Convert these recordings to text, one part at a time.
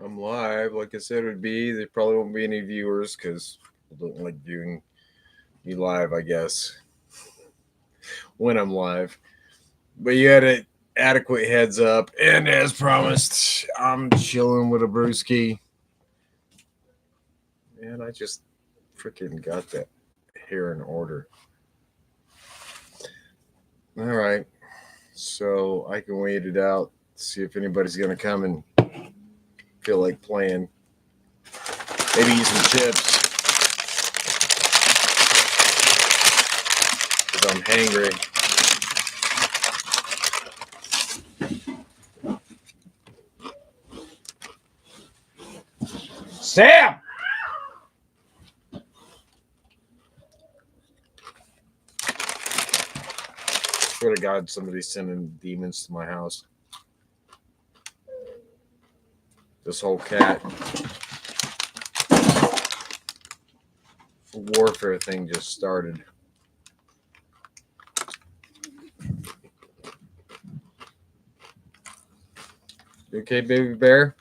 I'm live. Like I said, it would be. There probably won't be any viewers because people don't like viewing me live, I guess, when I'm live. But you had an adequate heads up. And as promised, I'm chilling with a brewski. And I just freaking got that here in order. All right. So I can wait it out, see if anybody's going to come and feel like playing. Maybe eat some chips because I'm hangry. Sam! Swear to God, somebody's sending demons to my house. This whole cat warfare thing just started. You okay, baby bear?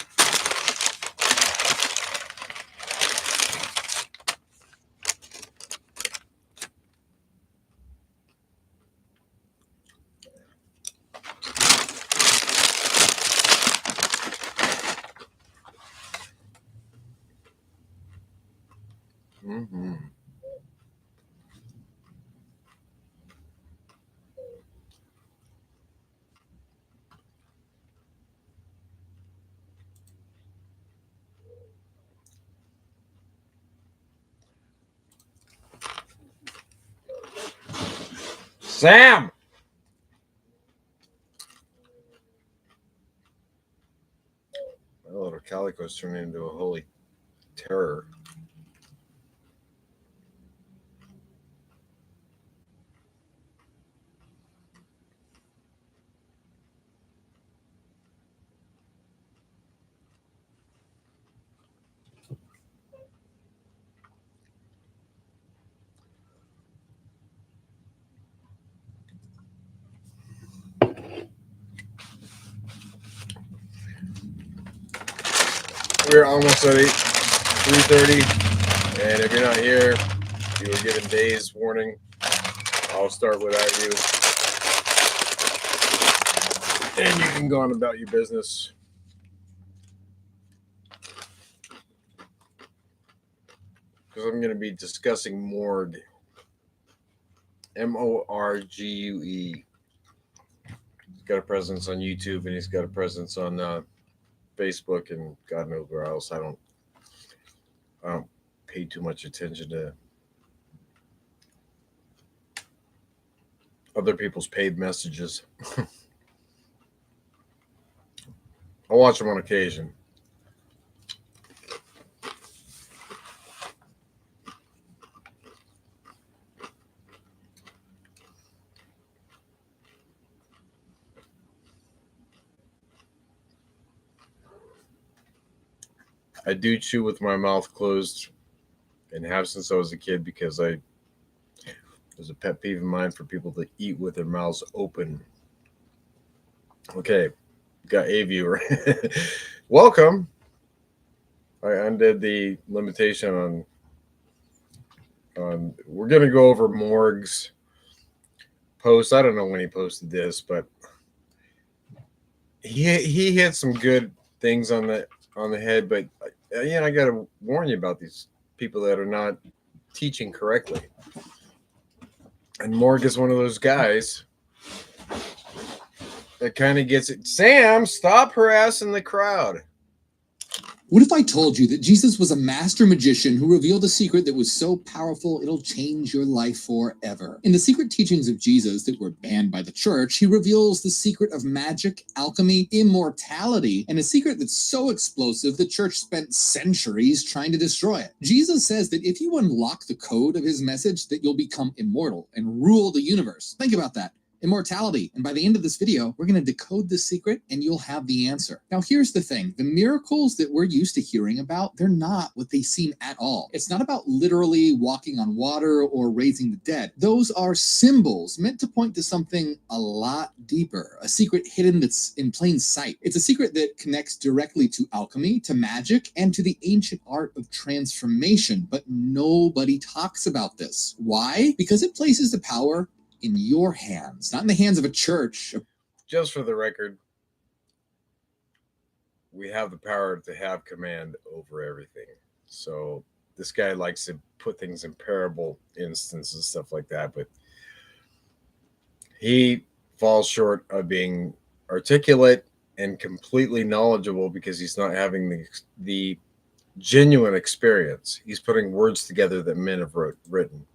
Mm-hmm. Sam! My little calico's turning into a holy terror. We're almost at 3:30, and if you're not here, you were given days warning. I'll start without you, and you can go on about your business. Because I'm going to be discussing Morgue. Morgue. He's got a presence on YouTube, and he's got a presence on Facebook, and God knows where else. I don't pay too much attention to other people's paid messages. I watch them on occasion. I do chew with my mouth closed and have since I was a kid because there's a pet peeve of mine for people to eat with their mouths open. Okay, got a viewer. Welcome. I undid the limitation on. We're gonna go over Morgue's post. I don't know when he posted this, but he hit some good things on the head. But I got to warn you about these people that are not teaching correctly. And Morgue is one of those guys that kind of gets it. Sam, stop harassing the crowd. What if I told you that Jesus was a master magician who revealed a secret that was so powerful it'll change your life forever? In the secret teachings of Jesus that were banned by the church, he reveals the secret of magic, alchemy, immortality, and a secret that's so explosive the church spent centuries trying to destroy it. Jesus says that if you unlock the code of his message, that you'll become immortal and rule the universe. Think about that. immortality. And by the end of this video, we're going to decode this secret and you'll have the answer. Now, here's the thing. The miracles that we're used to hearing about, they're not what they seem at all. It's not about literally walking on water or raising the dead. Those are symbols meant to point to something a lot deeper, a secret hidden that's in plain sight. It's a secret that connects directly to alchemy, to magic, and to the ancient art of transformation, but nobody talks about this. Why? Because it places the power in your hands, not in the hands of a church. Just for the record, we have the power to have command over everything. So this guy likes to put things in parable instances, stuff like that, but he falls short of being articulate and completely knowledgeable because he's not having the genuine experience. He's putting words together that men have written.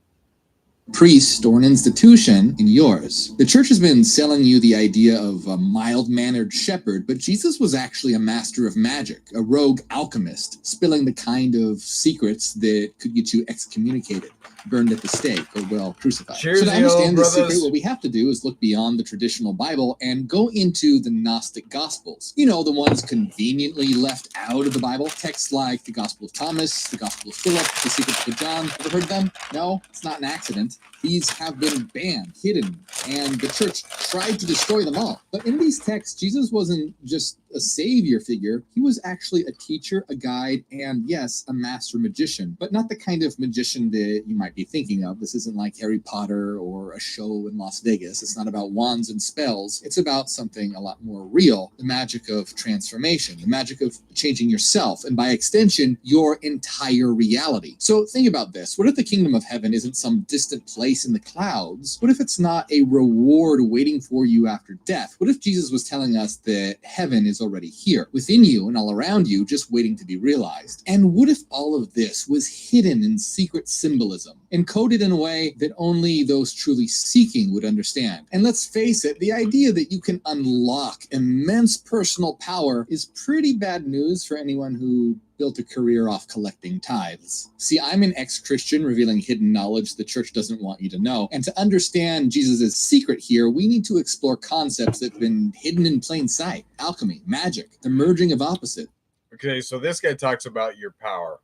Priest or an institution in yours. The church has been selling you the idea of a mild-mannered shepherd, but Jesus was actually a master of magic, a rogue alchemist, spilling the kind of secrets that could get you excommunicated, burned at the stake, or, well, crucified. Cheers, so to understand this secret, what we have to do is look beyond the traditional Bible and go into the Gnostic Gospels. You know, the ones conveniently left out of the Bible. Texts like the Gospel of Thomas, the Gospel of Philip, the Secret Book of John. Ever heard of them? No, it's not an accident. These have been banned, hidden, and the church tried to destroy them all. But in these texts, Jesus wasn't just a savior figure. He was actually a teacher, a guide, and yes, a master magician, but not the kind of magician that you might be thinking of. This isn't like Harry Potter or a show in Las Vegas. It's not about wands and spells. It's about something a lot more real, the magic of transformation, the magic of changing yourself, and by extension, your entire reality. So think about this. What if the kingdom of heaven isn't some distant place in the clouds? What if it's not a reward waiting for you after death? What if Jesus was telling us that heaven is already here, within you and all around you, just waiting to be realized? And what if all of this was hidden in secret symbolism, encoded in a way that only those truly seeking would understand? And let's face it, the idea that you can unlock immense personal power is pretty bad news for anyone who built a career off collecting tithes. See, I'm an ex-Christian revealing hidden knowledge the church doesn't want you to know. And to understand Jesus' secret here, we need to explore concepts that have been hidden in plain sight. Alchemy, magic, the merging of opposite. Okay, so this guy talks about your power.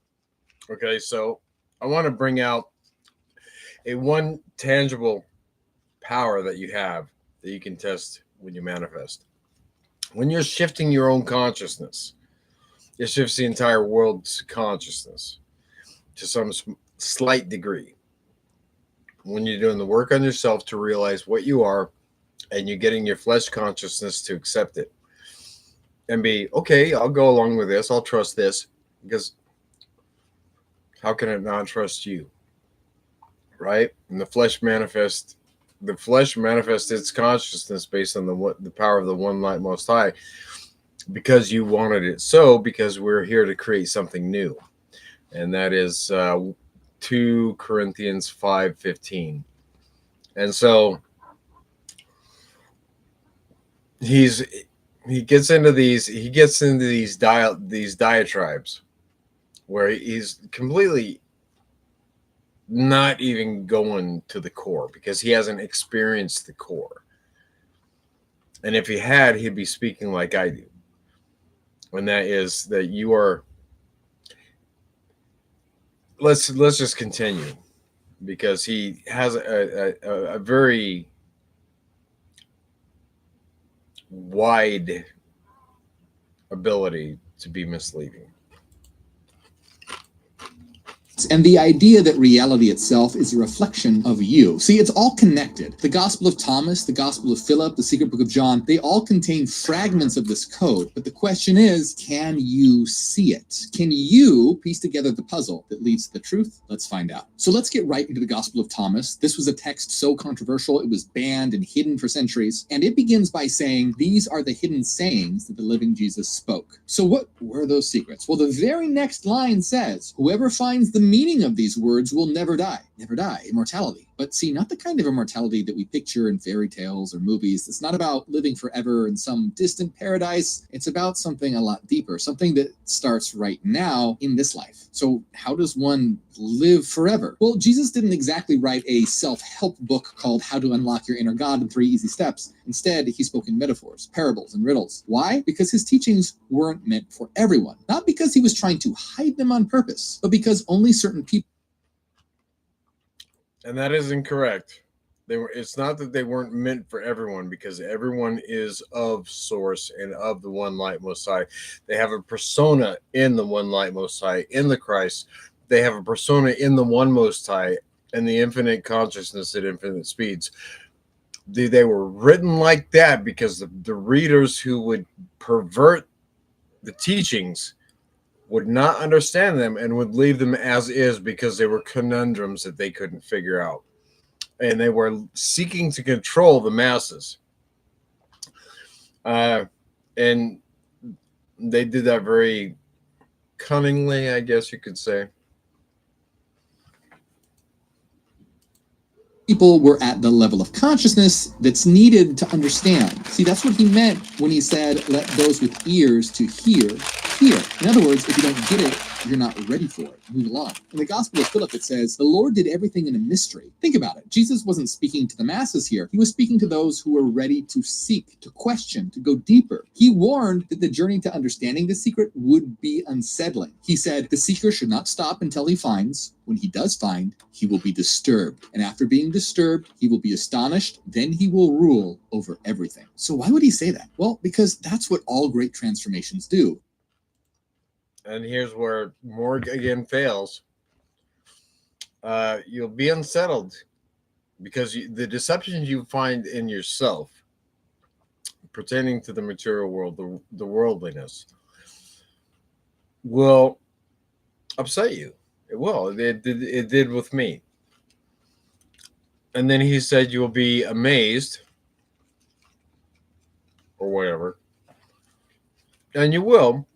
Okay, so I want to bring out one tangible power that you have that you can test when you manifest. When you're shifting your own consciousness, it shifts the entire world's consciousness to some slight degree. When you're doing the work on yourself to realize what you are, and you're getting your flesh consciousness to accept it and be, okay, I'll go along with this. I'll trust this, because how can it not trust you? Right? And the flesh manifests its consciousness based on the power of the one light most high, because you wanted it so, because we're here to create something new. And that is 2 Corinthians 5:15. And so he gets into these diatribes where he's completely not even going to the core, because he hasn't experienced the core. And if he had, he'd be speaking like I do. And that is that you are, let's just continue, because he has a very wide ability to be misleading. And the idea that reality itself is a reflection of you. See, it's all connected. The Gospel of Thomas, the Gospel of Philip, the Secret Book of John, they all contain fragments of this code. But the question is, can you see it? Can you piece together the puzzle that leads to the truth? Let's find out. So let's get right into the Gospel of Thomas. This was a text so controversial, it was banned and hidden for centuries. And it begins by saying, these are the hidden sayings that the living Jesus spoke. So what were those secrets? Well, the very next line says, whoever finds the meaning of these words will never die. never die, immortality. But see, not the kind of immortality that we picture in fairy tales or movies. It's not about living forever in some distant paradise. It's about something a lot deeper, something that starts right now in this life. So how does one live forever? Well, Jesus didn't exactly write a self-help book called How to Unlock Your Inner God in 3 Easy Steps. Instead, he spoke in metaphors, parables, and riddles. Why? Because his teachings weren't meant for everyone. Not because he was trying to hide them on purpose, but because only certain people. And that is incorrect. It's not that they weren't meant for everyone, because everyone is of source and of the one light most high. They have a persona in the one light most high, in the Christ. They have a persona in the one most high and the infinite consciousness at infinite speeds. They were written like that because the readers who would pervert the teachings would not understand them and would leave them as is because they were conundrums that they couldn't figure out. And they were seeking to control the masses. And they did that very cunningly, I guess you could say. People were at the level of consciousness that's needed to understand. See, that's what he meant when he said, let those with ears to hear, hear. In other words, if you don't get it, you're not ready for it. Move along. In the Gospel of Philip, it says, the Lord did everything in a mystery. Think about it. Jesus wasn't speaking to the masses here. He was speaking to those who were ready to seek, to question, to go deeper. He warned that the journey to understanding the secret would be unsettling. He said, the seeker should not stop until he finds. When he does find, he will be disturbed. And after being disturbed, he will be astonished. Then he will rule over everything. So why would he say that? Well, because that's what all great transformations do. And here's where Morgue again fails. You'll be unsettled because the deceptions you find in yourself pertaining to the material world, the worldliness, will upset you. It will. It did with me. And then he said you will be amazed or whatever. And you will,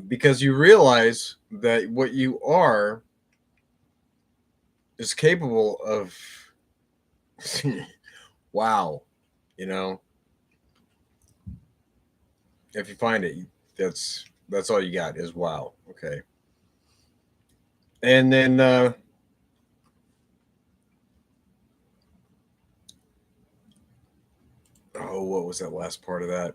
because you realize that what you are is capable of wow, you know. If you find it, that's all you got is wow. Okay. And then oh, what was that last part of that?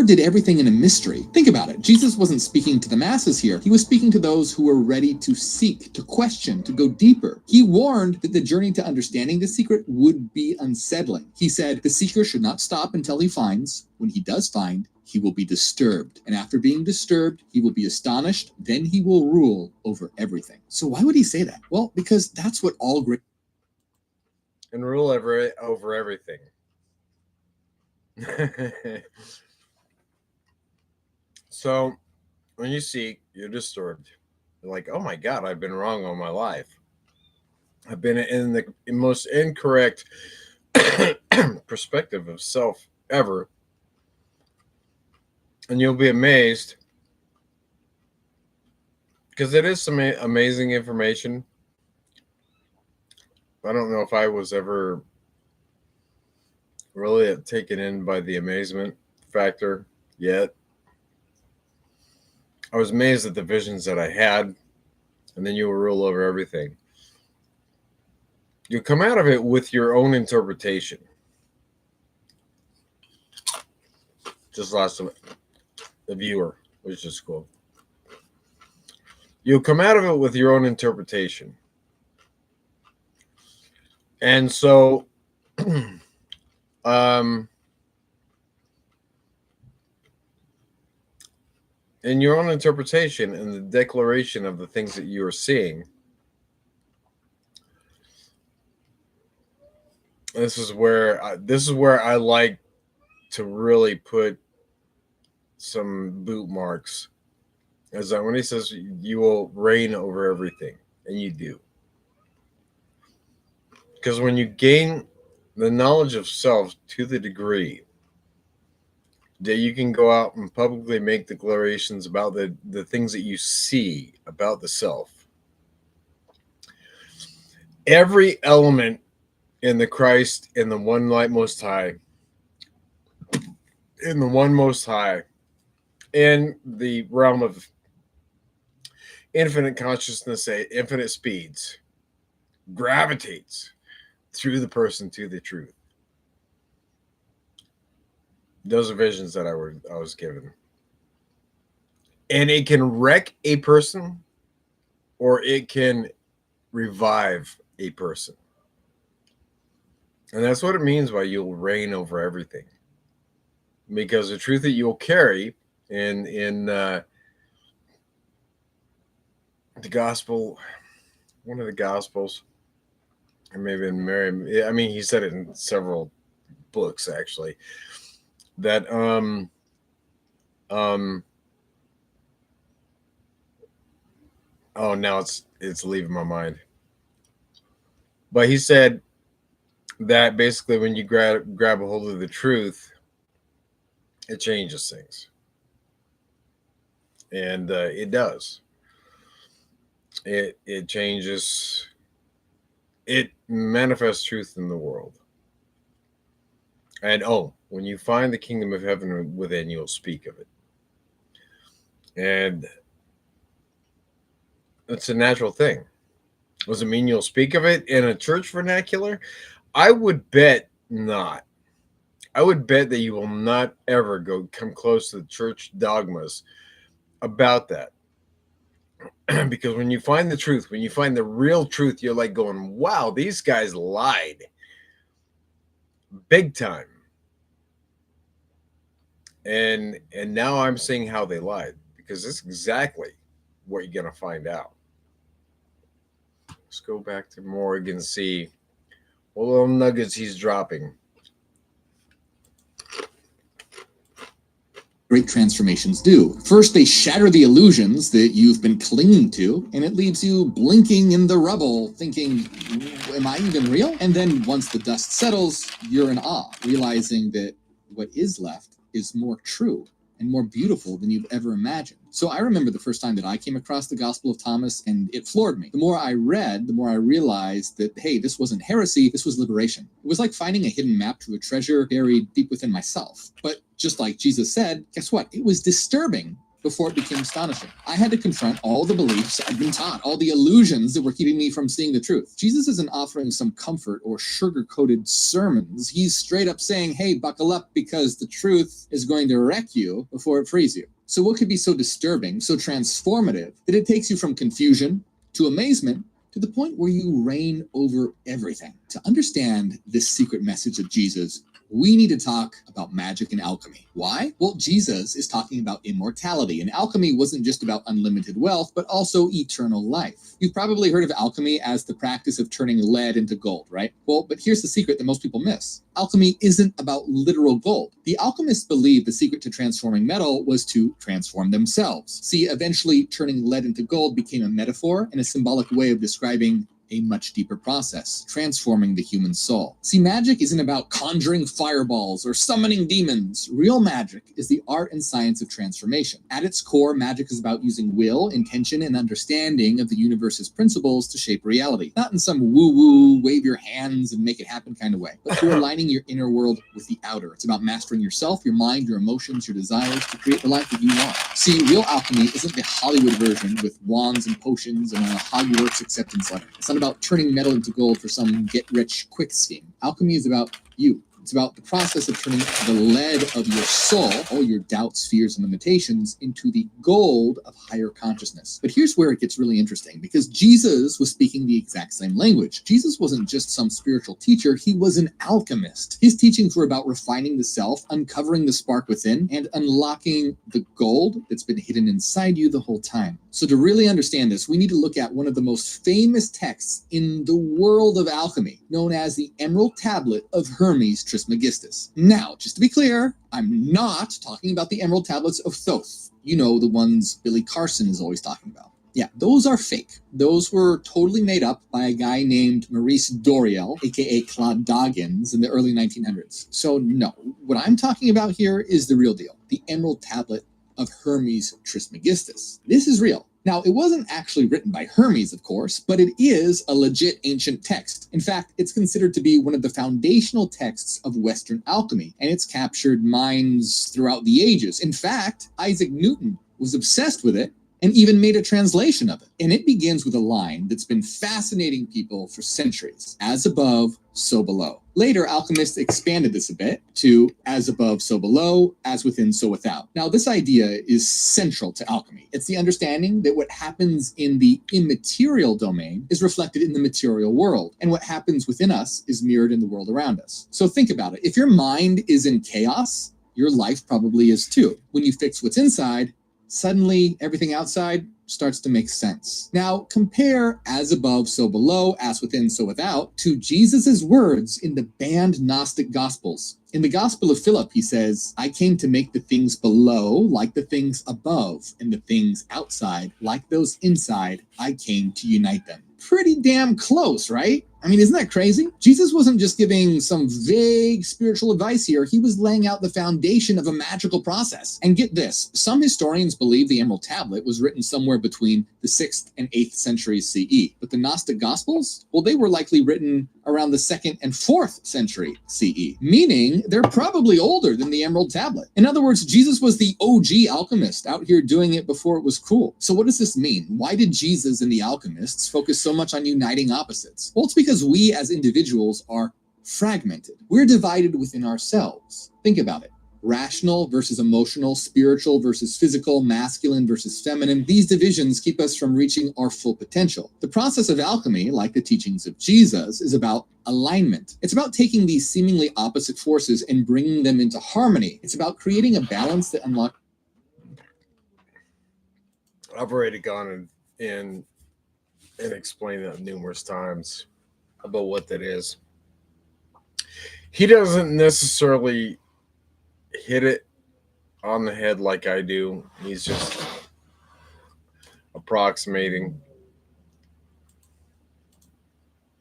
Did everything in a mystery. Think about it. Jesus wasn't speaking to the masses here. He was speaking to those who were ready to seek, to question, to go deeper. He warned that the journey to understanding the secret would be unsettling. He said, the seeker should not stop until he finds. When he does find, he will be disturbed. And after being disturbed, he will be astonished. Then he will rule over everything. So why would he say that? Well, because that's what all great And rule over everything. So when you seek, you're disturbed. You're like, oh my God, I've been wrong all my life. I've been in the most incorrect perspective of self ever. And you'll be amazed because it is some amazing information. I don't know if I was ever really taken in by the amazement factor yet. I was amazed at the visions that I had, and then you will rule over everything. You come out of it with your own interpretation. Just lost the viewer, which is cool. You'll come out of it with your own interpretation. And so, in your own interpretation and the declaration of the things that you are seeing, this is where I like to really put some boot marks. As that when he says you will reign over everything, and you do. Because when you gain the knowledge of self to the degree that you can go out and publicly make declarations about the things that you see about the self. Every element in the Christ, in the one light most high, in the one most high, in the realm of infinite consciousness at infinite speeds, gravitates through the person to the truth. Those are visions that I was given. And it can wreck a person or it can revive a person. And that's what it means by you'll reign over everything. Because the truth that you'll carry in the gospel, one of the gospels, or maybe in Mary, I mean, he said it in several books actually, that oh, now it's leaving my mind. But he said that basically when you grab a hold of the truth, it changes things. And it does. It changes, it manifests truth in the world. And when you find the kingdom of heaven within, you'll speak of it. And it's a natural thing. Does it mean you'll speak of it in a church vernacular? I would bet not. I would bet that you will not ever come close to the church dogmas about that. Because when you find the truth, when you find the real truth, you're like going, wow, these guys lied big time. And now I'm seeing how they lied, because it's exactly what you're going to find out. Let's go back to Morgue and see what little nuggets he's dropping. Great transformations do. First, they shatter the illusions that you've been clinging to, and it leaves you blinking in the rubble, thinking, am I even real? And then once the dust settles, you're in awe, realizing that what is left is more true and more beautiful than you've ever imagined. So I remember the first time that I came across the Gospel of Thomas, and it floored me. The more I read, the more I realized that, hey, this wasn't heresy, this was liberation. It was like finding a hidden map to a treasure buried deep within myself. But just like Jesus said, guess what? It was disturbing before it became astonishing. I had to confront all the beliefs I'd been taught, all the illusions that were keeping me from seeing the truth. Jesus isn't offering some comfort or sugar-coated sermons. He's straight up saying, hey, buckle up, because the truth is going to wreck you before it frees you. So what could be so disturbing, so transformative, that it takes you from confusion to amazement to the point where you reign over everything? To understand this secret message of Jesus, we need to talk about magic and alchemy. Why? Well, Jesus is talking about immortality, and alchemy wasn't just about unlimited wealth, but also eternal life. You've probably heard of alchemy as the practice of turning lead into gold, right? Well, but here's the secret that most people miss. Alchemy isn't about literal gold. The alchemists believed the secret to transforming metal was to transform themselves. See, eventually turning lead into gold became a metaphor and a symbolic way of describing a much deeper process, transforming the human soul. See, magic isn't about conjuring fireballs or summoning demons. Real magic is the art and science of transformation. At its core, magic is about using will, intention, and understanding of the universe's principles to shape reality. Not in some woo-woo, wave your hands and make it happen kind of way, but through aligning your inner world with the outer. It's about mastering yourself, your mind, your emotions, your desires to create the life that you want. See, real alchemy isn't the Hollywood version with wands and potions and a Hogwarts acceptance letter. It's not about turning metal into gold for some get-rich-quick scheme. Alchemy is about you. It's about the process of turning the lead of your soul, all your doubts, fears, and limitations, into the gold of higher consciousness. But here's where it gets really interesting, because Jesus was speaking the exact same language. Jesus wasn't just some spiritual teacher, he was an alchemist. His teachings were about refining the self, uncovering the spark within, and unlocking the gold that's been hidden inside you the whole time. So to really understand this, we need to look at one of the most famous texts in the world of alchemy, known as the Emerald Tablet of Hermes Trismegistus. Now, just to be clear, I'm not talking about the Emerald Tablets of Thoth. You know, the ones Billy Carson is always talking about. Yeah, those are fake. Those were totally made up by a guy named Maurice Doreal, aka Claude Doggins, in the early 1900s. So no, What I'm talking about here is the real deal, the Emerald Tablet of Hermes Trismegistus. This is real. Now, it wasn't actually written by Hermes, of course, but it is a legit ancient text. In fact, it's considered to be one of the foundational texts of Western alchemy, and it's captured minds throughout the ages. In fact, Isaac Newton was obsessed with it and even made a translation of it. And it begins with a line that's been fascinating people for centuries: as above, so below. Later, alchemists expanded this a bit to as above, so below, as within, so without. Now, this idea is central to alchemy. It's the understanding that what happens in the immaterial domain is reflected in the material world, and what happens within us is mirrored in the world around us. So think about it. If your mind is in chaos, your life probably is too. When you fix what's inside, suddenly everything outside starts to make sense. Now, compare as above, so below, as within, so without, to Jesus's words in the banned Gnostic Gospels. In the Gospel of Philip, he says, "I came to make the things below like the things above, and the things outside like those inside. I came to unite them." Pretty damn close, right? I mean, isn't that crazy? Jesus wasn't just giving some vague spiritual advice here. He was laying out the foundation of a magical process. And get this, some historians believe the Emerald Tablet was written somewhere between the 6th and 8th centuries CE. But the Gnostic Gospels, well, they were likely written around the 2nd and 4th century CE, meaning they're probably older than the Emerald Tablet. In other words, Jesus was the OG alchemist out here doing it before it was cool. So what does this mean? Why did Jesus and the alchemists focus so much on uniting opposites? Well, it's because we as individuals are fragmented. We're divided within ourselves. Think about it. Rational versus emotional, spiritual versus physical, masculine versus feminine. These divisions keep us from reaching our full potential. The process of alchemy, like the teachings of Jesus, is about alignment. It's about taking these seemingly opposite forces and bringing them into harmony. It's about creating a balance that unlocks. I've already gone in and explained that numerous times about what that is. He doesn't necessarily hit it on the head like I do. He's just approximating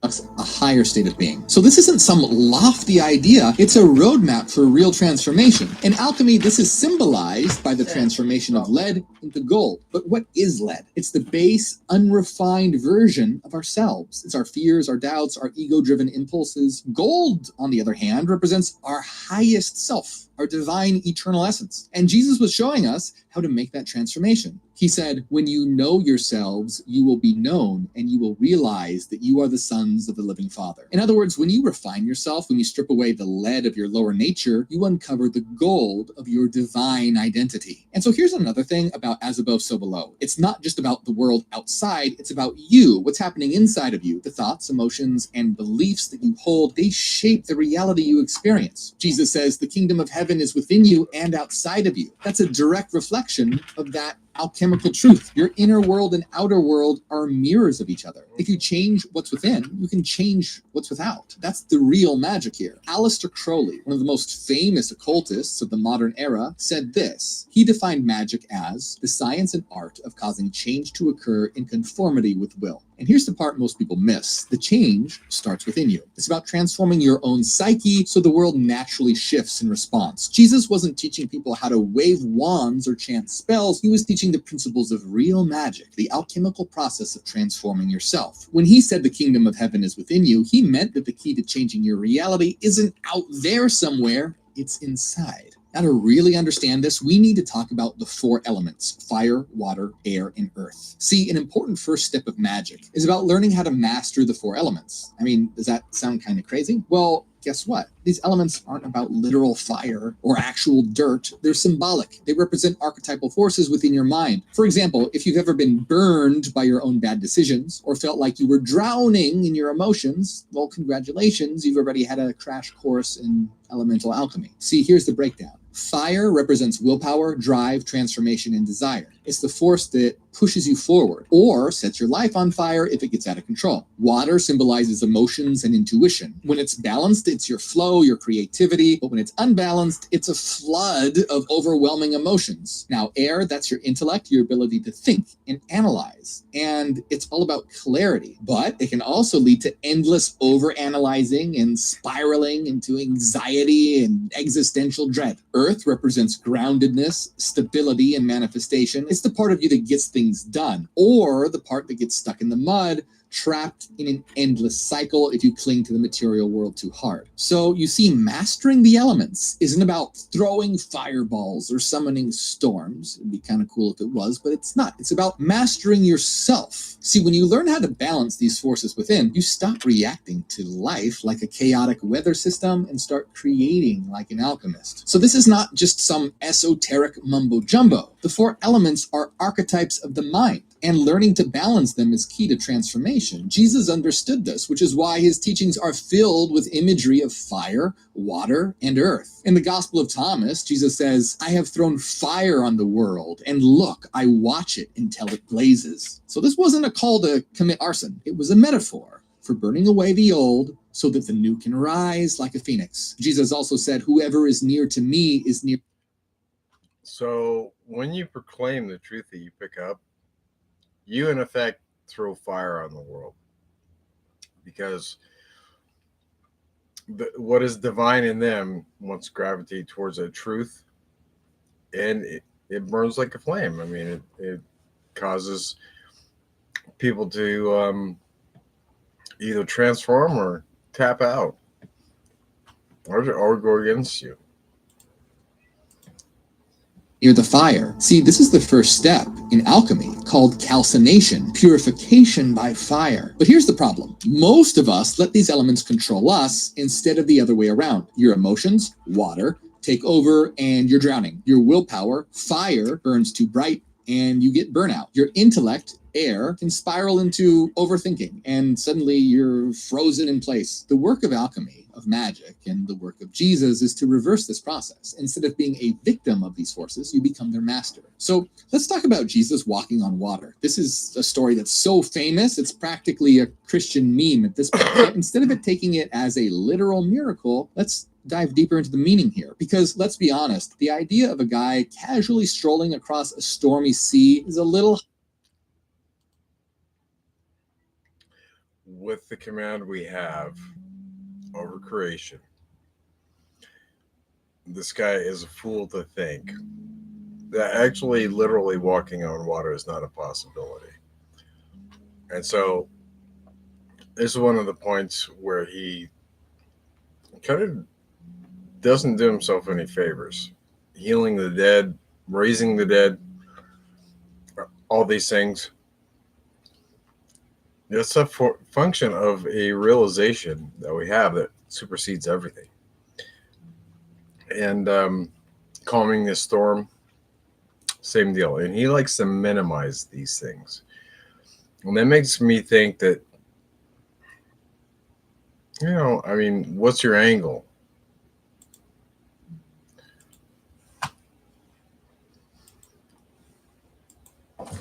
a higher state of being. So this isn't some lofty idea, it's a roadmap for real transformation. In alchemy, this is symbolized by the transformation of lead into gold. But what is lead? It's the base, unrefined version of ourselves. It's our fears, our doubts, our ego-driven impulses. Gold, on the other hand, represents our highest self, our divine eternal essence. And Jesus was showing us how to make that transformation. He said, "When you know yourselves, you will be known, and you will realize that you are the sons of the living Father." In other words, when you refine yourself, when you strip away the lead of your lower nature, you uncover the gold of your divine identity. And so here's another thing about as above, so below. It's not just about the world outside, it's about you, what's happening inside of you. The thoughts, emotions, and beliefs that you hold, they shape the reality you experience. Jesus says the kingdom of heaven is within you and outside of you. That's a direct reflection of that alchemical truth. Your inner world and outer world are mirrors of each other. If you change what's within, you can change what's without. That's the real magic here. Aleister Crowley, one of the most famous occultists of the modern era, said this. He defined magic as the science and art of causing change to occur in conformity with will. And here's the part most people miss. The change starts within you. It's about transforming your own psyche so the world naturally shifts in response. Jesus wasn't teaching people how to wave wands or chant spells. He was teaching the principles of real magic, the alchemical process of transforming yourself. When he said the kingdom of heaven is within you, he meant that the key to changing your reality isn't out there somewhere, it's inside. Now, to really understand this, we need to talk about the 4 elements: fire, water, air, and earth. See, an important first step of magic is about learning how to master the 4 elements. I mean, does that sound kind of crazy? Well, guess what? These elements aren't about literal fire or actual dirt. They're symbolic. They represent archetypal forces within your mind. For example, if you've ever been burned by your own bad decisions or felt like you were drowning in your emotions, well, congratulations, you've already had a crash course in elemental alchemy. See, here's the breakdown. Fire represents willpower, drive, transformation, and desire. It's the force that pushes you forward or sets your life on fire if it gets out of control. Water symbolizes emotions and intuition. When it's balanced, it's your flow, your creativity, but when it's unbalanced, it's a flood of overwhelming emotions. Now, air, that's your intellect, your ability to think and analyze, and it's all about clarity, but it can also lead to endless overanalyzing and spiraling into anxiety and existential dread. Earth represents groundedness, stability, and manifestation. It's the part of you that gets things done, or the part that gets stuck in the mud, trapped in an endless cycle if you cling to the material world too hard. So you see, mastering the elements isn't about throwing fireballs or summoning storms. It'd be kind of cool if it was, but it's not. It's about mastering yourself. See, when you learn how to balance these forces within, you stop reacting to life like a chaotic weather system and start creating like an alchemist. So this is not just some esoteric mumbo jumbo. The 4 elements are archetypes of the mind, and learning to balance them is key to transformation. Jesus understood this, which is why his teachings are filled with imagery of fire, water, and earth. In the Gospel of Thomas, Jesus says, "I have thrown fire on the world, and look, I watch it until it blazes." So this wasn't a call to commit arson. It was a metaphor for burning away the old so that the new can rise like a phoenix. Jesus also said, "Whoever is near to me is near." So when you proclaim the truth that you pick up, you in effect throw fire on the world, because what is divine in them wants to gravitate towards a truth, and it burns like a flame. I mean, it causes people to either transform or tap out or go against you. Near the fire. See, this is the first step in alchemy called calcination, purification by fire. But here's the problem. Most of us let these elements control us instead of the other way around. Your emotions, water, take over and you're drowning. Your willpower, fire, burns too bright and you get burnout. Your intellect, air, can spiral into overthinking and suddenly you're frozen in place. The work of alchemy, of magic, and the work of Jesus is to reverse this process. Instead of being a victim of these forces, you become their master. So let's talk about Jesus walking on water. This is a story that's so famous, it's practically a Christian meme at this point. But instead of it taking it as a literal miracle, let's dive deeper into the meaning here. Because let's be honest, the idea of a guy casually strolling across a stormy sea is a little... With the command we have over creation, this guy is a fool to think that actually literally walking on water is not a possibility. And so this is one of the points where he kind of doesn't do himself any favors. Healing the dead, raising the dead, all these things. It's a function of a realization that we have that supersedes everything. And calming the storm, same deal. And he likes to minimize these things. And that makes me think that, I mean, what's your angle?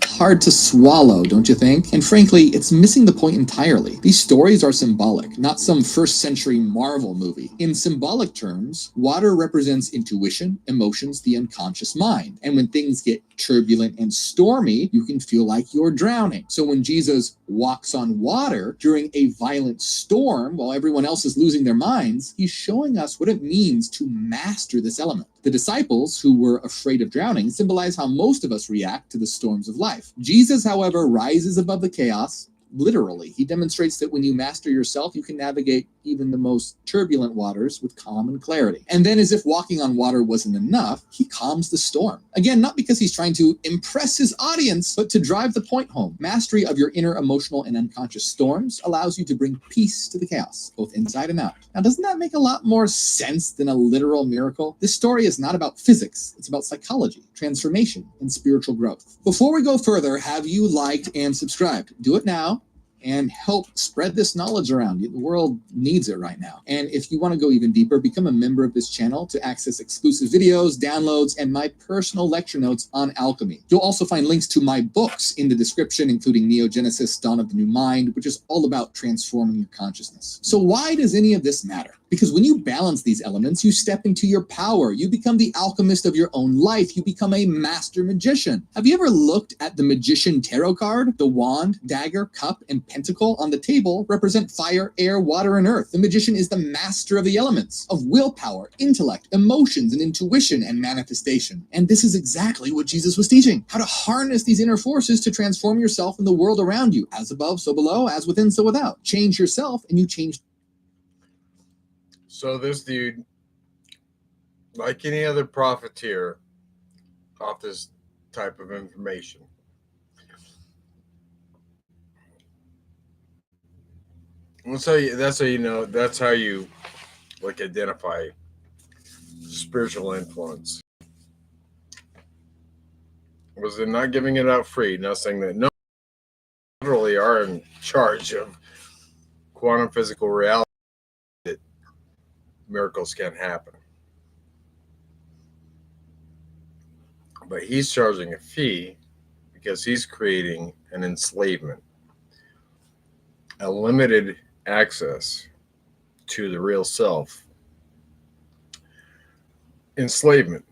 Hard to swallow, don't you think? And frankly, it's missing the point entirely. These stories are symbolic, not some first century Marvel movie. In symbolic terms, water represents intuition, emotions, the unconscious mind. And when things get turbulent and stormy, you can feel like you're drowning. So when Jesus walks on water during a violent storm while everyone else is losing their minds, he's showing us what it means to master this element. The disciples, who were afraid of drowning, symbolize how most of us react to the storms of life. Jesus, however, rises above the chaos. Literally, he demonstrates that when you master yourself, you can navigate even the most turbulent waters with calm and clarity. And then, as if walking on water wasn't enough, he calms the storm. Again, not because he's trying to impress his audience, but to drive the point home. Mastery of your inner emotional and unconscious storms allows you to bring peace to the chaos, both inside and out. Now, doesn't that make a lot more sense than a literal miracle? This story is not about physics. It's about psychology, transformation, and spiritual growth. Before we go further, have you liked and subscribed? Do it now. and help spread this knowledge around. The world needs it right now. And if you want to go even deeper, become a member of this channel to access exclusive videos, downloads, and my personal lecture notes on alchemy. You'll also find links to my books in the description, including Neogenesis, Dawn of the New Mind, which is all about transforming your consciousness. So why does any of this matter? Because when you balance these elements, you step into your power. You become the alchemist of your own life. You become a master magician. Have you ever looked at the magician tarot card? The wand, dagger, cup, and pentacle on the table represent fire, air, water, and earth. The magician is the master of the elements, of willpower, intellect, emotions, and intuition and manifestation. And this is exactly what Jesus was teaching: how to harness these inner forces to transform yourself and the world around you. As above, so below, as within, so without. Change yourself and you change. So this dude, like any other profiteer off this type of information, that's how you like identify spiritual influence. Was it not giving it out free? Not saying that no, literally are in charge of quantum physical reality, that miracles can happen. But he's charging a fee because he's creating an enslavement, a limited access to the real self. Enslavement.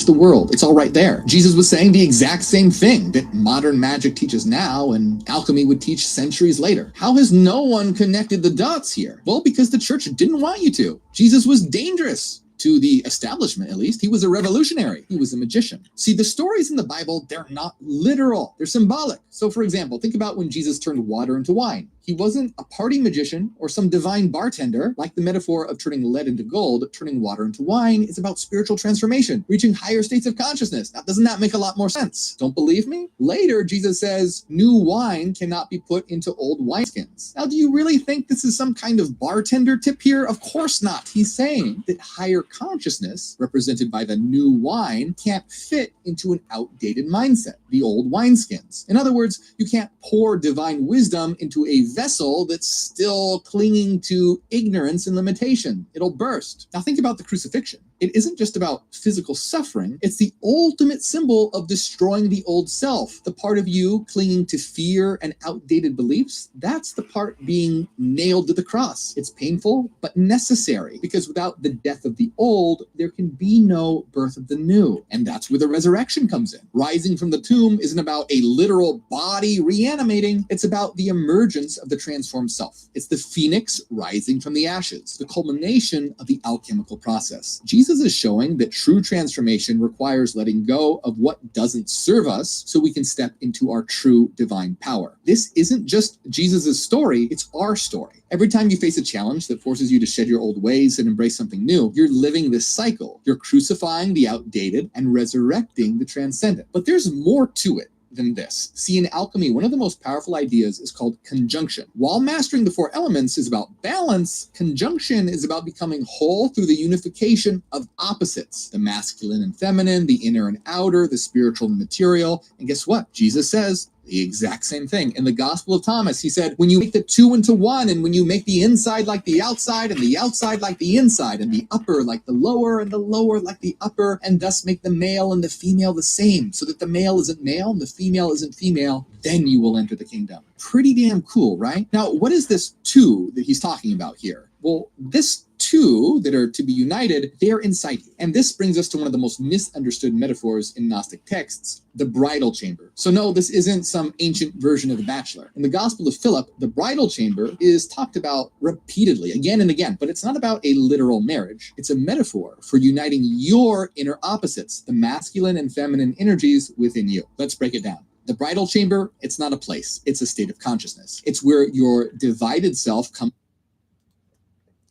The world. It's all right there. Jesus was saying the exact same thing that modern magic teaches now and alchemy would teach centuries later. How has no one connected the dots here? Well, because the church didn't want you to. Jesus was dangerous. To the establishment, at least. He was a revolutionary. He was a magician. See, the stories in the Bible, they're not literal. They're symbolic. So, for example, think about when Jesus turned water into wine. He wasn't a party magician or some divine bartender. Like the metaphor of turning lead into gold, turning water into wine is about spiritual transformation, reaching higher states of consciousness. Now, doesn't that make a lot more sense? Don't believe me? Later, Jesus says, new wine cannot be put into old wineskins. Now, do you really think this is some kind of bartender tip here? Of course not. He's saying that higher consciousness, represented by the new wine, can't fit into an outdated mindset, the old wineskins. In other words, you can't pour divine wisdom into a vessel that's still clinging to ignorance and limitation. It'll burst. Now think about the crucifixion. It isn't just about physical suffering. It's the ultimate symbol of destroying the old self. The part of you clinging to fear and outdated beliefs, that's the part being nailed to the cross. It's painful, but necessary, because without the death of the old, there can be no birth of the new. And that's where the resurrection comes in. Rising from the tomb isn't about a literal body reanimating. It's about the emergence of the transformed self. It's the phoenix rising from the ashes, the culmination of the alchemical process. Jesus is showing that true transformation requires letting go of what doesn't serve us so we can step into our true divine power. This isn't just Jesus' story, it's our story. Every time you face a challenge that forces you to shed your old ways and embrace something new, you're living this cycle. You're crucifying the outdated and resurrecting the transcendent. But there's more to it than this. See, in alchemy, one of the most powerful ideas is called conjunction. While mastering the four elements is about balance, conjunction is about becoming whole through the unification of opposites, the masculine and feminine, the inner and outer, the spiritual and material. And guess what? Jesus says the exact same thing. In the Gospel of Thomas, he said, when you make the two into one, and when you make the inside like the outside, and the outside like the inside, and the upper like the lower, and the lower like the upper, and thus make the male and the female the same, so that the male isn't male and the female isn't female, then you will enter the kingdom. Pretty damn cool, right? Now, what is this two that he's talking about here? Well, this two that are to be united, they're inside you. And this brings us to one of the most misunderstood metaphors in Gnostic texts, the bridal chamber. So no, this isn't some ancient version of The Bachelor. In the Gospel of Philip, the bridal chamber is talked about repeatedly, again and again, but it's not about a literal marriage. It's a metaphor for uniting your inner opposites, the masculine and feminine energies within you. Let's break it down. The bridal chamber, it's not a place, it's a state of consciousness. It's where your divided self comes.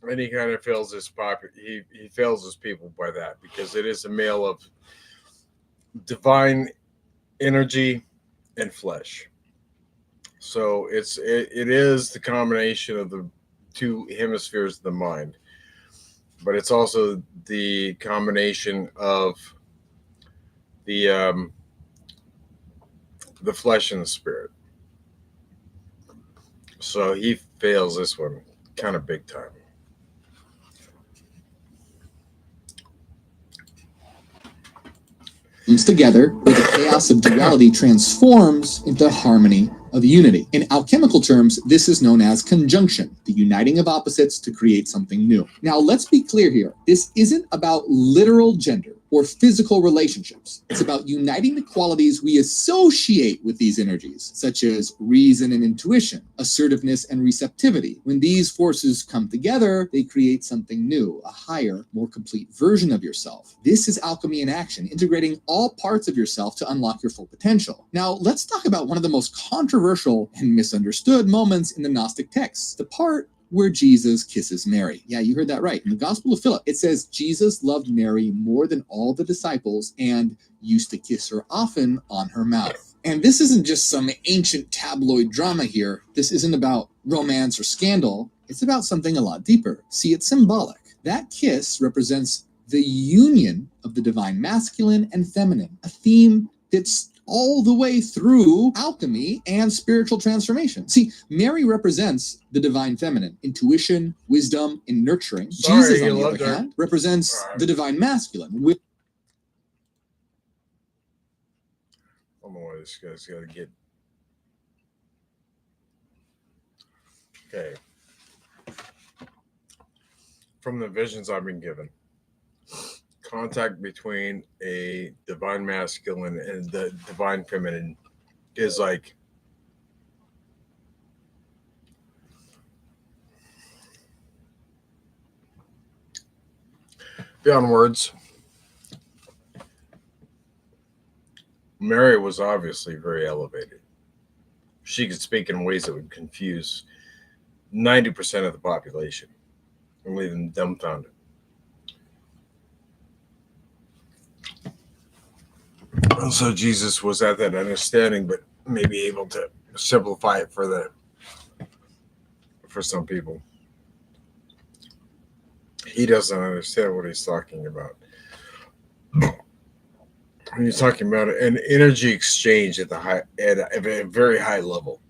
And he kind of fails his he fails his people by that, because it is a male of divine energy and flesh. So it is the combination of the two hemispheres of the mind, but it's also the combination of the the flesh and the spirit. So he fails this one kind of big time. Comes together where the chaos of duality transforms into harmony of unity. In alchemical terms, this is known as conjunction, the uniting of opposites to create something new. Now, let's be clear here. This isn't about literal gender or physical relationships. It's about uniting the qualities we associate with these energies, such as reason and intuition, assertiveness and receptivity. When these forces come together, they create something new, a higher, more complete version of yourself. This is alchemy in action, integrating all parts of yourself to unlock your full potential. Now, let's talk about one of the most controversial and misunderstood moments in the Gnostic texts, the part where Jesus kisses Mary. Yeah, you heard that right. In the Gospel of Philip, it says Jesus loved Mary more than all the disciples and used to kiss her often on her mouth. And this isn't just some ancient tabloid drama here. This isn't about romance or scandal. It's about something a lot deeper. See, it's symbolic. That kiss represents the union of the divine masculine and feminine, a theme that's all the way through alchemy and spiritual transformation. See, Mary represents the divine feminine, intuition, wisdom, and nurturing. Jesus, on the other hand, represents the divine masculine. I don't know why this guy's got to get... Okay. From the visions I've been given, contact between a divine masculine and the divine feminine is like beyond words. Mary was obviously very elevated. She could speak in ways that would confuse 90% of the population and leave them dumbfounded. So Jesus was at that understanding, but maybe able to simplify it for some people. He doesn't understand what he's talking about. He's talking about an energy exchange at a very high level.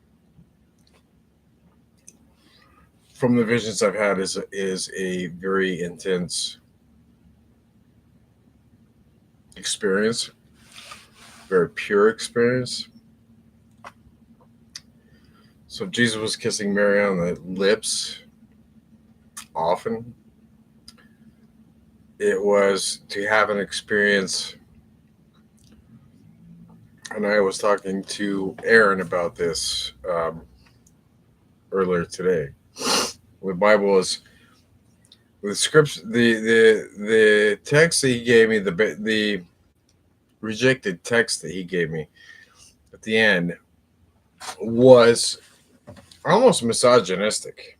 From the visions I've had, is a very intense experience. Very pure experience. So if Jesus was kissing Mary on the lips often, it was to have an experience. And I was talking to Aaron about this earlier today. The Bible is the scripts, the text that he gave me, the rejected text that he gave me at the end was almost misogynistic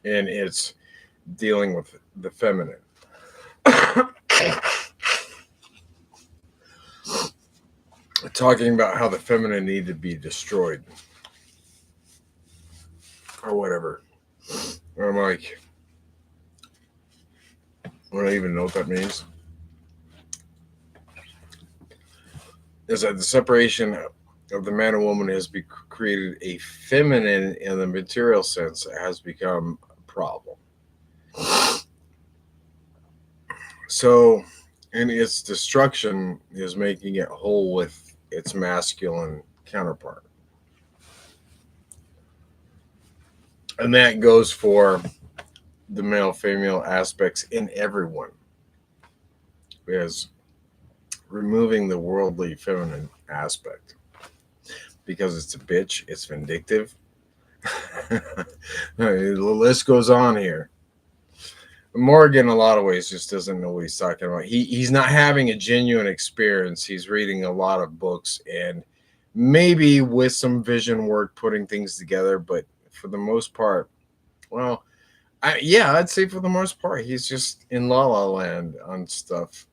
in its dealing with the feminine. Talking about how the feminine needed to be destroyed or whatever. I'm like, I don't even know what that means. Is that the separation of the man and woman has created a feminine in the material sense that has become a problem. So, and its destruction is making it whole with its masculine counterpart. And that goes for the male-female aspects in everyone. Because removing the worldly feminine aspect, because it's a bitch, it's vindictive. The list goes on here. Morgue, in a lot of ways, just doesn't know what he's talking about. He's not having a genuine experience. He's reading a lot of books and maybe with some vision work, putting things together. But for the most part, well, I'd say for the most part, he's just in la la land on stuff.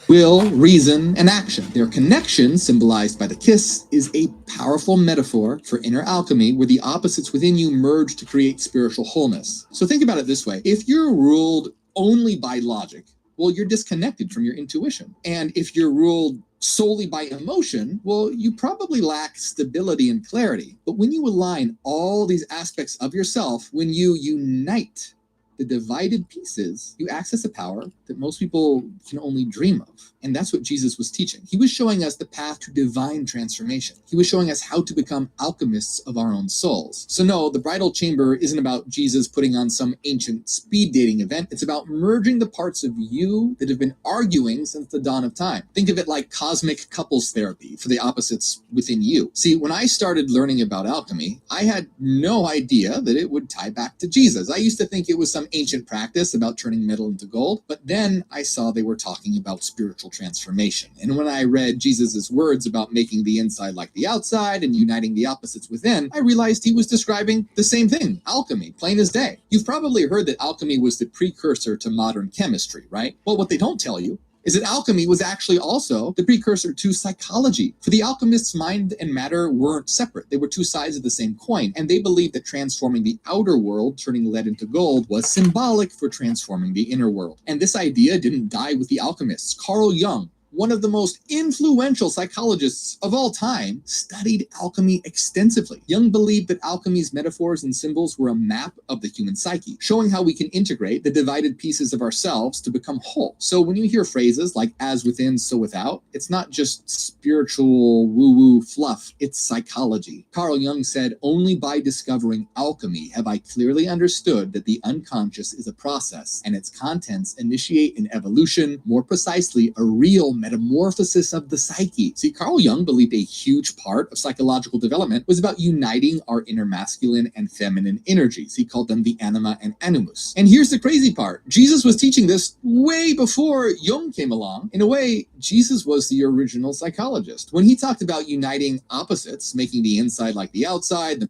Will, reason, and action. Their connection, symbolized by the kiss, is a powerful metaphor for inner alchemy where the opposites within you merge to create spiritual wholeness. So think about it this way. If you're ruled only by logic, well, you're disconnected from your intuition. And if you're ruled solely by emotion, well, you probably lack stability and clarity. But when you align all these aspects of yourself, when you unite the divided pieces, you access a power that most people can only dream of. And that's what Jesus was teaching. He was showing us the path to divine transformation. He was showing us how to become alchemists of our own souls. So no, the bridal chamber isn't about Jesus putting on some ancient speed dating event. It's about merging the parts of you that have been arguing since the dawn of time. Think of it like cosmic couples therapy for the opposites within you. See, when I started learning about alchemy, I had no idea that it would tie back to Jesus. I used to think it was some ancient practice about turning metal into gold, but then I saw they were talking about spiritual transformation. And when I read Jesus's words about making the inside like the outside and uniting the opposites within, I realized he was describing the same thing, alchemy, plain as day. You've probably heard that alchemy was the precursor to modern chemistry, right? Well, what they don't tell you is that alchemy was actually also the precursor to psychology. For the alchemists, mind and matter weren't separate. They were two sides of the same coin, and they believed that transforming the outer world, turning lead into gold, was symbolic for transforming the inner world. And this idea didn't die with the alchemists. Carl Jung, one of the most influential psychologists of all time, studied alchemy extensively. Jung believed that alchemy's metaphors and symbols were a map of the human psyche, showing how we can integrate the divided pieces of ourselves to become whole. So when you hear phrases like as within, so without, it's not just spiritual woo-woo fluff, it's psychology. Carl Jung said, "Only by discovering alchemy have I clearly understood that the unconscious is a process, and its contents initiate an evolution, more precisely, a real metamorphosis of the psyche." See, Carl Jung believed a huge part of psychological development was about uniting our inner masculine and feminine energies. He called them the anima and animus. And here's the crazy part. Jesus was teaching this way before Jung came along. In a way, Jesus was the original psychologist. When he talked about uniting opposites, making the inside like the outside,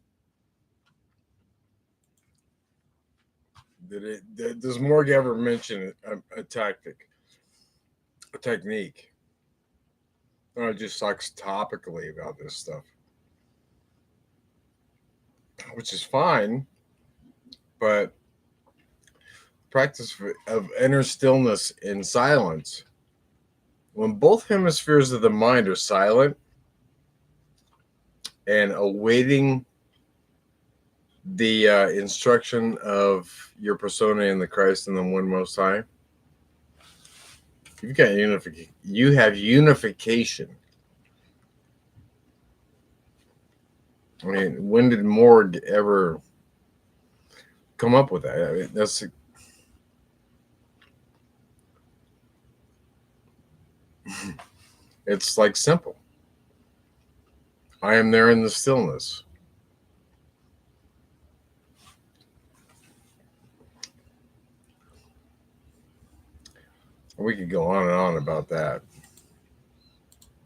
Does Morgue ever mention a tactic? A technique. No, it just talks topically about this stuff, which is fine, but practice of inner stillness in silence. When both hemispheres of the mind are silent and awaiting the instruction of your persona in the Christ and the One Most High, you've got unification. You have unification. I mean, when did Morgue ever come up with that? I mean, it's like simple. I am there in the stillness. We could go on and on about that.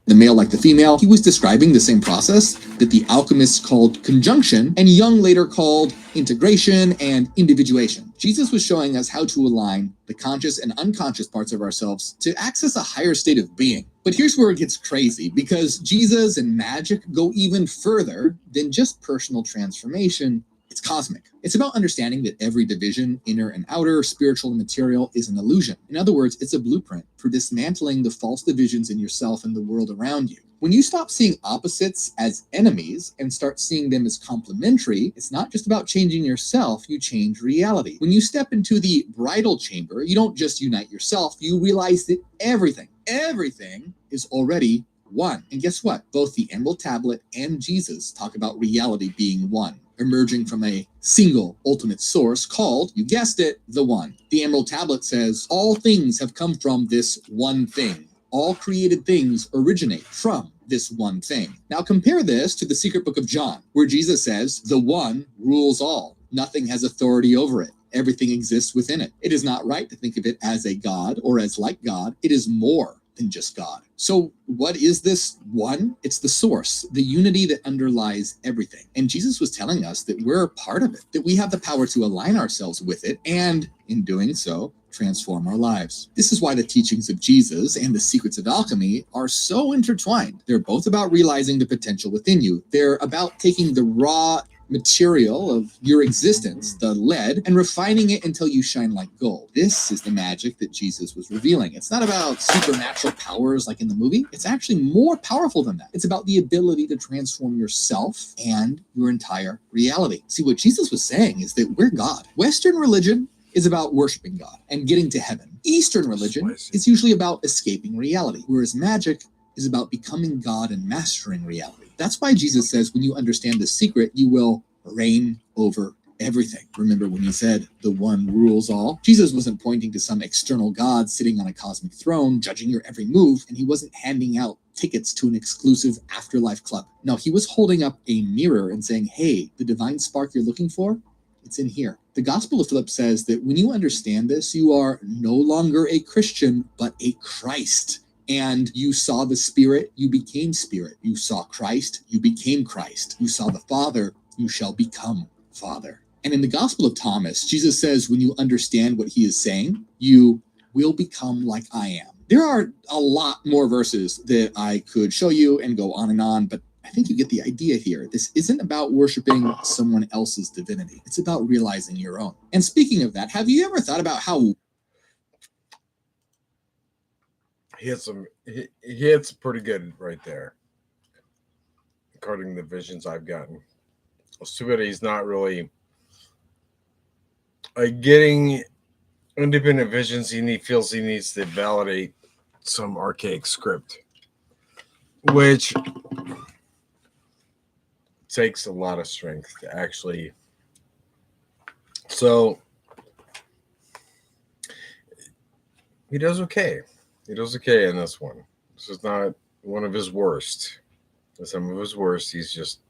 The male like the female, he was describing the same process that the alchemists called conjunction and Jung later called integration and individuation. Jesus was showing us how to align the conscious and unconscious parts of ourselves to access a higher state of being. But here's where it gets crazy, because Jesus and magic go even further than just personal transformation. It's cosmic. It's about understanding that every division, inner and outer, spiritual and material, is an illusion. In other words, it's a blueprint for dismantling the false divisions in yourself and the world around you. When you stop seeing opposites as enemies and start seeing them as complementary, it's not just about changing yourself, you change reality. When you step into the bridal chamber, you don't just unite yourself, you realize that everything is already one. And guess what? Both the Emerald Tablet and Jesus talk about reality being one, emerging from a single ultimate source called, you guessed it, the One. The Emerald Tablet says, all things have come from this one thing. All created things originate from this one thing. Now compare this to the secret book of John, where Jesus says, the One rules all. Nothing has authority over it. Everything exists within it. It is not right to think of it as a God or as like God. It is more than just God. So what is this one? It's the source, the unity that underlies everything. And Jesus was telling us that we're a part of it, that we have the power to align ourselves with it, and in doing so, transform our lives. This is why the teachings of Jesus and the secrets of alchemy are so intertwined. They're both about realizing the potential within you. They're about taking the raw material of your existence, the lead, and refining it until you shine like gold. This is the magic that Jesus was revealing. It's not about supernatural powers like in the movie. It's actually more powerful than that. It's about the ability to transform yourself and your entire reality. See, what Jesus was saying is that we're God. Western religion is about worshiping God and getting to heaven. Eastern religion is usually about escaping reality, whereas magic is about becoming God and mastering reality. That's why Jesus says when you understand the secret, you will reign over everything. Remember when he said the one rules all? Jesus wasn't pointing to some external God sitting on a cosmic throne, judging your every move, and he wasn't handing out tickets to an exclusive afterlife club. No, he was holding up a mirror and saying, hey, the divine spark you're looking for, it's in here. The Gospel of Philip says that when you understand this, you are no longer a Christian, but a Christ. And you saw the Spirit, you became Spirit. You saw Christ, you became Christ. You saw the Father, you shall become Father. And in the Gospel of Thomas, Jesus says, when you understand what he is saying, you will become like I am. There are a lot more verses that I could show you and go on, but I think you get the idea here. This isn't about worshiping someone else's divinity. It's about realizing your own. And speaking of that, have you ever thought about how he hits pretty good right there, according to the visions I've gotten. It's too bad he's not really getting independent visions. He feels he needs to validate some archaic script, which takes a lot of strength to actually. So he does okay. He does okay in this one. This is not one of his worst. Some of his worst, he's just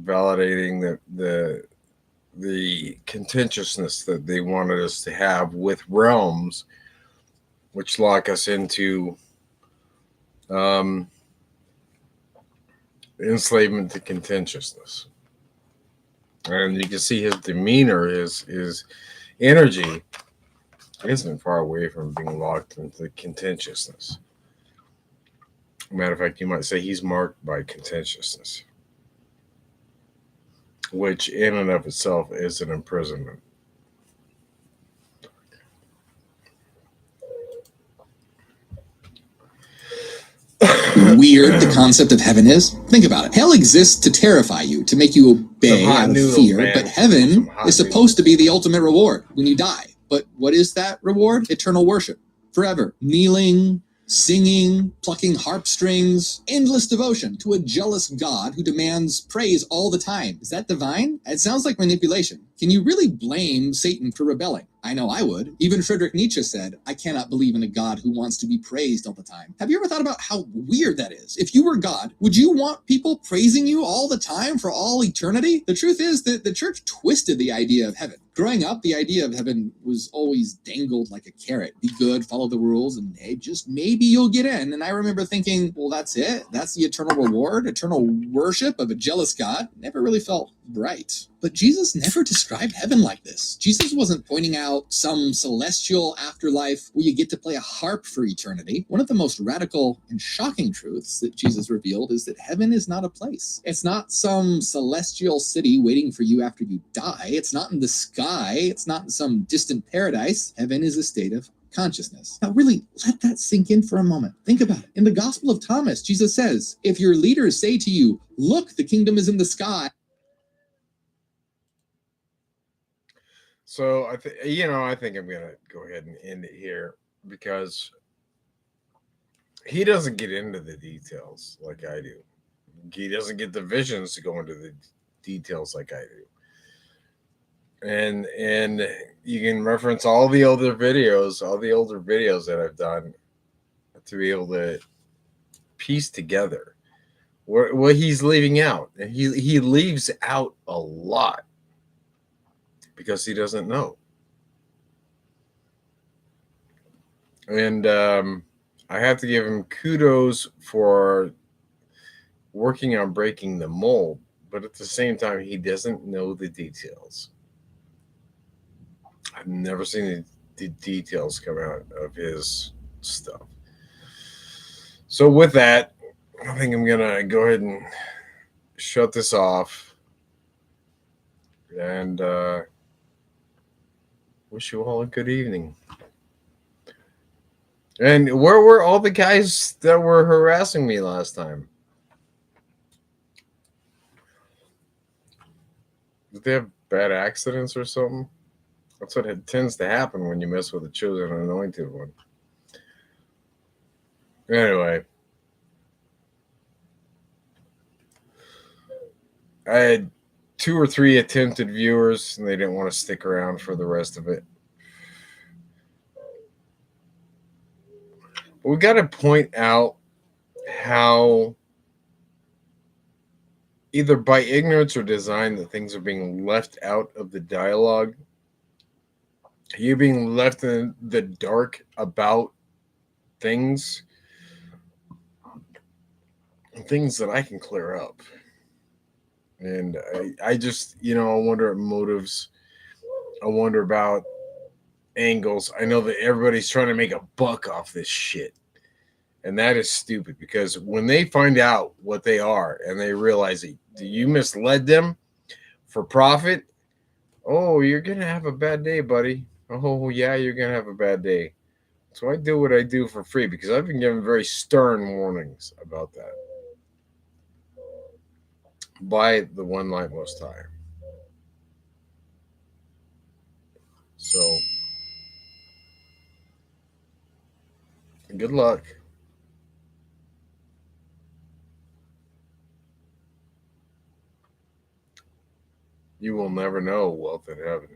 validating the contentiousness that they wanted us to have with realms, which lock us into enslavement to contentiousness. And you can see his demeanor, his energy isn't far away from being locked into contentiousness. Matter of fact, you might say he's marked by contentiousness, which in and of itself is an imprisonment. weird the concept of heaven is? Think about it. Hell exists to terrify you, to make you obey out of fear, man. But heaven is supposed to be the ultimate reward when you die. But what is that reward? Eternal worship. Forever. Kneeling, singing, plucking harp strings, endless devotion to a jealous God who demands praise all the time. Is that divine? It sounds like manipulation. Can you really blame Satan for rebelling? I know I would. Even Friedrich Nietzsche said, I cannot believe in a God who wants to be praised all the time. Have you ever thought about how weird that is? If you were God, would you want people praising you all the time for all eternity? The truth is that the church twisted the idea of heaven. Growing up, the idea of heaven was always dangled like a carrot. Be good, follow the rules, and hey, just maybe you'll get in. And I remember thinking, well, that's it? That's the eternal reward? Eternal worship of a jealous God? Never really felt right. But Jesus never described heaven like this. Jesus wasn't pointing out some celestial afterlife where you get to play a harp for eternity. One of the most radical and shocking truths that Jesus revealed is that heaven is not a place. It's not some celestial city waiting for you after you die. It's not in the sky. It's not in some distant paradise. Heaven is a state of consciousness. Now really let that sink in for a moment. Think about it. In the Gospel of Thomas, Jesus says, if your leaders say to you, look, the kingdom is in the sky. So I think I'm gonna go ahead and end it here because he doesn't get into the details like I do. He doesn't get the visions to go into the details like I do. And you can reference all the older videos that I've done to be able to piece together what he's leaving out. And he leaves out a lot because he doesn't know. And I have to give him kudos for working on breaking the mold, but at the same time, he doesn't know the details. I've never seen the details come out of his stuff. So with that, I think I'm going to go ahead and shut this off. And wish you all a good evening. And where were all the guys that were harassing me last time? Did they have bad accidents or something? That's what it tends to happen when you mess with the chosen and anointed one. Anyway, I had 2 or 3 attempted viewers, and they didn't want to stick around for the rest of it. But we got to point out how, either by ignorance or design, that things are being left out of the dialogue. You being left in the dark about things, things that I can clear up. And I just, I wonder at motives. I wonder about angles. I know that everybody's trying to make a buck off this shit. And that is stupid, because when they find out what they are and they realize that you misled them for profit, oh, you're going to have a bad day, buddy. Oh, yeah, you're going to have a bad day. So I do what I do for free, because I've been given very stern warnings about that by the One Light Most High. So good luck. You will never know wealth in heaven.